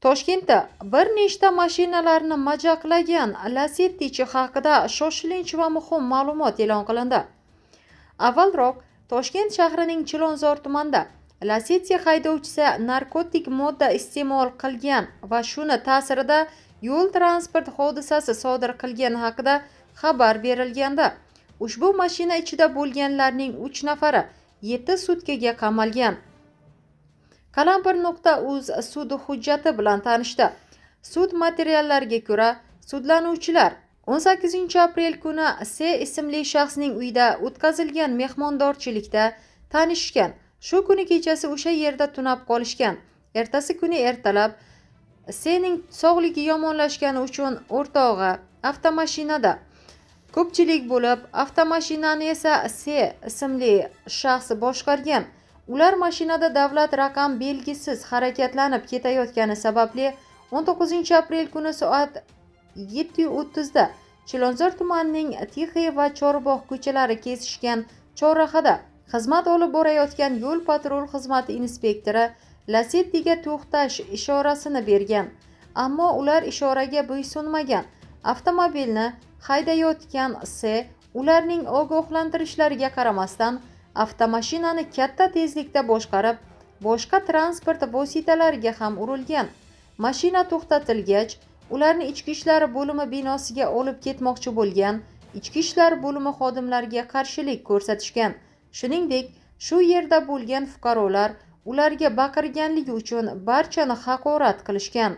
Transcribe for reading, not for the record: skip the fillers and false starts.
Toshkentda bir nechta mashinalarni majaqlagan Lacetti'chi haqida shoshilinch va muhim ma'lumot e'lon qilindi. Avvalroq Toshkent shahrining Chilonzor tumanida Lacetti haydovchisi narkotik modda iste'mol qilgan va shuni ta'sirida yo'l transport hodisasi sodir qilgani haqida xabar berilgandi. Ushbu mashina ichida bo'lganlarning 3 nafari 7 sutkaga qamalgan. Kalampir.uz sud hujjati bilan tanishdi. Sud materiallariga ko'ra, sudlanuvchilar 18 aprel kuni S ismli shaxsning uyida o'tkazilgan mehmondorchilikda tanishgan. Shu kuni kechasi o'sha yerda tunab qolishgan. Ertasi kuni ertalab S'ning sog'ligi yomonlashgani uchun o'rtog'i avtomashinada ko'pchilik bo'lib, avtomashinani esa S ismli shaxs boshqargan. Ular mashinada davlat raqam belgisiz harakatlanib ketayotgani sababli 19 aprel kuni soat 7:30 da Chilonzor tumanining Tixiy va Chorbog' ko'chalari kesishgan chorrahada xizmat olib borayotgan yo'l patrul xizmati inspektori Lacetti'ga to'xtash ishorasini bergan. Ammo ular ishoraga bo'ysunmagan. Avtomobilni haydayotgan S ularning ogohlantirishlariga qaramasdan avtomashinani katta tezlikda boshqarib, boshqa transport vositalariga ham urilgan. Mashina to'xtatilgach, ularni ichki ishlar bo'limi binosiga olib ketmoqchi bo'lgan. Ichki ishlar bo'limi xodimlariga qarshilik ko'rsatishgan. Shuningdek, shu yerda bo'lgan fuqarolar ularga baqirganligi uchun barchani haqorat qilishgan.